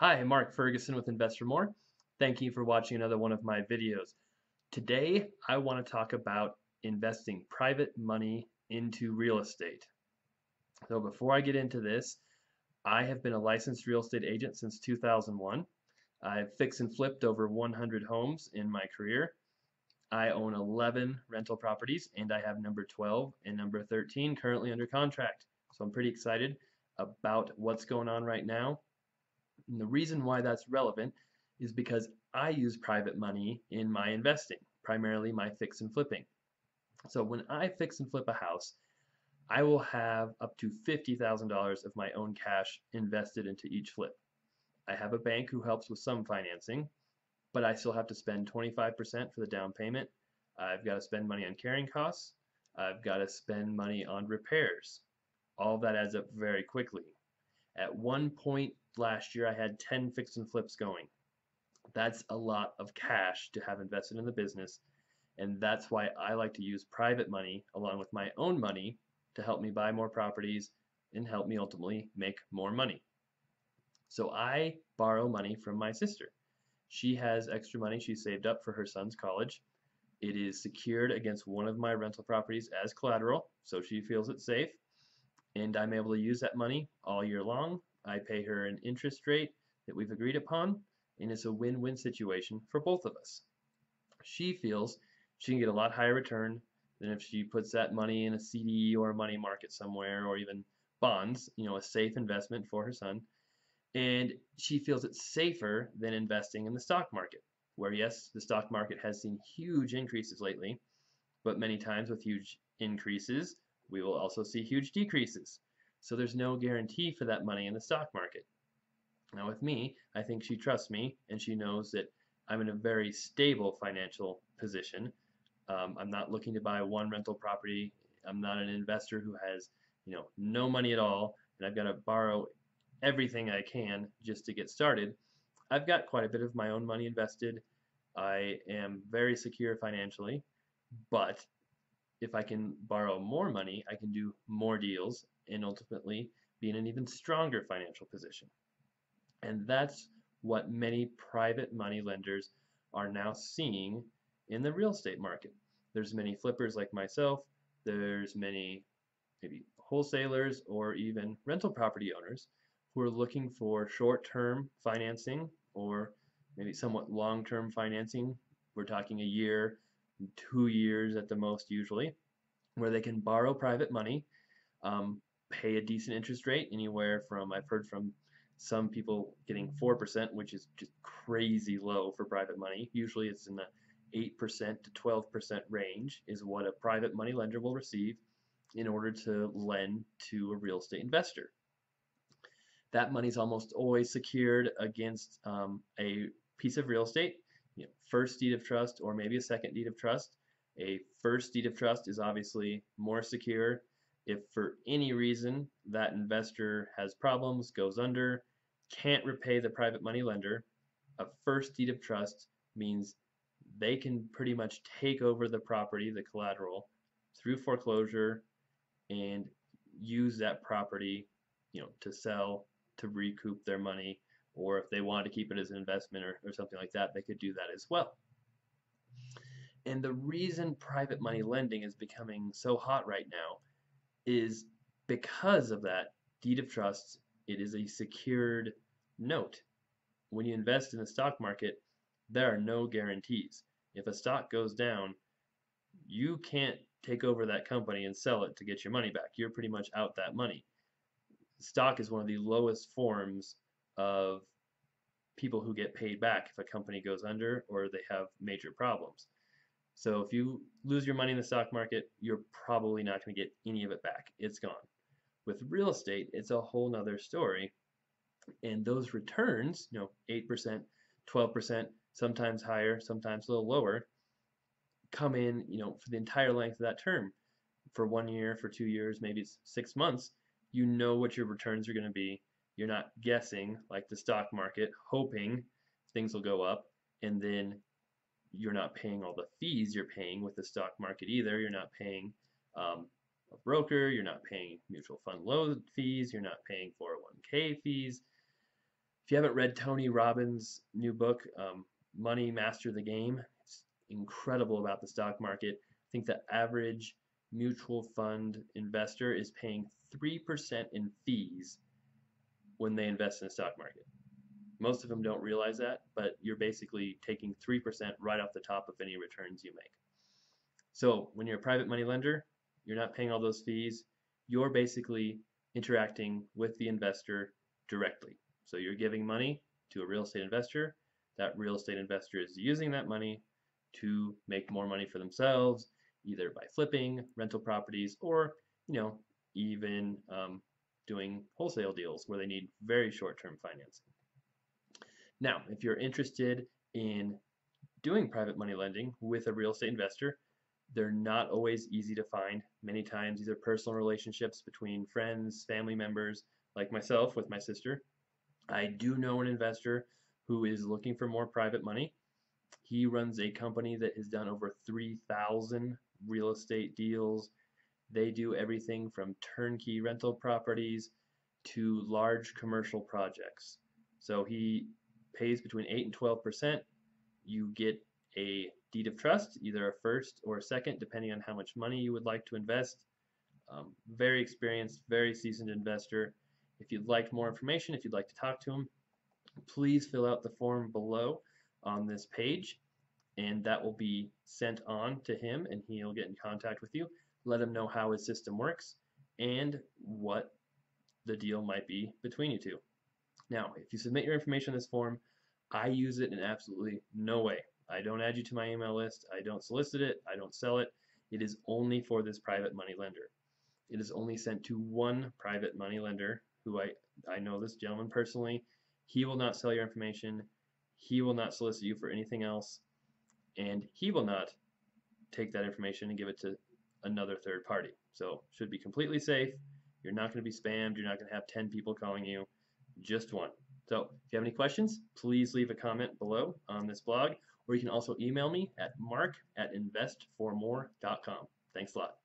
Hi, Mark Ferguson with Investfourmore. Thank you for watching another one of my videos. Today, I want to talk about investing private money into real estate. So before I get into this, I have been a licensed real estate agent since 2001. I've fixed and flipped over 100 homes in my career. I own 11 rental properties and I have number 12 and number 13 currently under contract. So I'm pretty excited about what's going on right now. And the reason why that's relevant is because I use private money in my investing, primarily my fix and flipping. So when I fix and flip a house, I will have up to $50,000 of my own cash invested into each flip. I have a bank who helps with some financing, but I still have to spend 25% for the down payment. I've got to spend money on carrying costs. I've got to spend money on repairs. All of that adds up very quickly. At one point last year, I had 10 fix and flips going. That's a lot of cash to have invested in the business, and that's why I like to use private money along with my own money to help me buy more properties and help me ultimately make more money. So I borrow money from my sister. She has extra money she saved up for her son's college. It is secured against one of my rental properties as collateral, so she feels it's safe, and I'm able to use that money all year long. I pay her an interest rate that we've agreed upon, and it's a win-win situation for both of us. She feels she can get a lot higher return than if she puts that money in a CD or a money market somewhere or even bonds, a safe investment for her son. And she feels it's safer than investing in the stock market, where yes, the stock market has seen huge increases lately, but many times with huge increases, we will also see huge decreases. So there's no guarantee for that money in the stock market. Now with me, I think she trusts me and she knows that I'm in a very stable financial position. I'm not looking to buy one rental property. I'm not an investor who has, no money at all, and I've got to borrow everything I can just to get started. I've got quite a bit of my own money invested. I am very secure financially, but if I can borrow more money, I can do more deals and ultimately be in an even stronger financial position. And that's what many private money lenders are now seeing in the real estate market. There's many flippers like myself, there's many maybe wholesalers or even rental property owners who are looking for short-term financing or maybe somewhat long-term financing. We're talking a year, 2 years at the most usually, where they can borrow private money, pay a decent interest rate, anywhere from, I've heard from some people getting 4%, which is just crazy low for private money. Usually it's in the 8% to 12% range is what a private money lender will receive in order to lend to a real estate investor. That money is almost always secured against a piece of real estate, first deed of trust or maybe a second deed of trust. A first deed of trust is obviously more secure. If for any reason that investor has problems, goes under, can't repay the private money lender, a first deed of trust means they can pretty much take over the property, the collateral, through foreclosure and use that property, to sell, to recoup their money, or if they wanted to keep it as an investment or something like that, they could do that as well. And the reason private money lending is becoming so hot right now is because of that deed of trust. It is a secured note. When you invest in the stock market, there are no guarantees. If a stock goes down, you can't take over that company and sell it to get your money back. You're pretty much out that money. Stock is one of the lowest forms of people who get paid back if a company goes under or they have major problems. So if you lose your money in the stock market, you're probably not going to get any of it back. It's gone. With real estate, it's a whole nother story. And those returns, 8%, 12%, sometimes higher, sometimes a little lower, come in, for the entire length of that term. For 1 year, for 2 years, maybe it's 6 months, you know what your returns are going to be. You're not guessing like the stock market, hoping things will go up, and then you're not paying all the fees you're paying with the stock market either. You're not paying a broker, you're not paying mutual fund loan fees, you're not paying 401k fees. If you haven't read Tony Robbins' new book, Money Master the Game, it's incredible about the stock market. I think the average mutual fund investor is paying 3% in fees when they invest in the stock market. Most of them don't realize that, but you're basically taking 3% right off the top of any returns you make. So when you're a private money lender, you're not paying all those fees. You're basically interacting with the investor directly. So you're giving money to a real estate investor. That real estate investor is using that money to make more money for themselves, either by flipping rental properties or, even doing wholesale deals where they need very short-term financing. Now, if you're interested in doing private money lending with a real estate investor, they're not always easy to find. Many times these are personal relationships between friends, family members, like myself with my sister. I do know an investor who is looking for more private money. He runs a company that has done over 3,000 real estate deals. They do everything from turnkey rental properties to large commercial projects. So he pays between 8 and 12%. You get a deed of trust, either a first or a second, depending on how much money you would like to invest. Very experienced, very seasoned investor. If you'd like more information, if you'd like to talk to him, please fill out the form below on this page, and that will be sent on to him, and he'll get in contact with you. Let him know how his system works and what the deal might be between you two. Now, if you submit your information on this form, I use it in absolutely no way. I don't add you to my email list. I don't solicit it. I don't sell it. It is only for this private money lender. It is only sent to one private money lender who I know this gentleman personally. He will not sell your information. He will not solicit you for anything else. And he will not take that information and give it to another third party. So should be completely safe. You're not going to be spammed. You're not going to have 10 people calling you. Just one. So if you have any questions, please leave a comment below on this blog, or you can also email me at mark@investfourmore.com. Thanks a lot.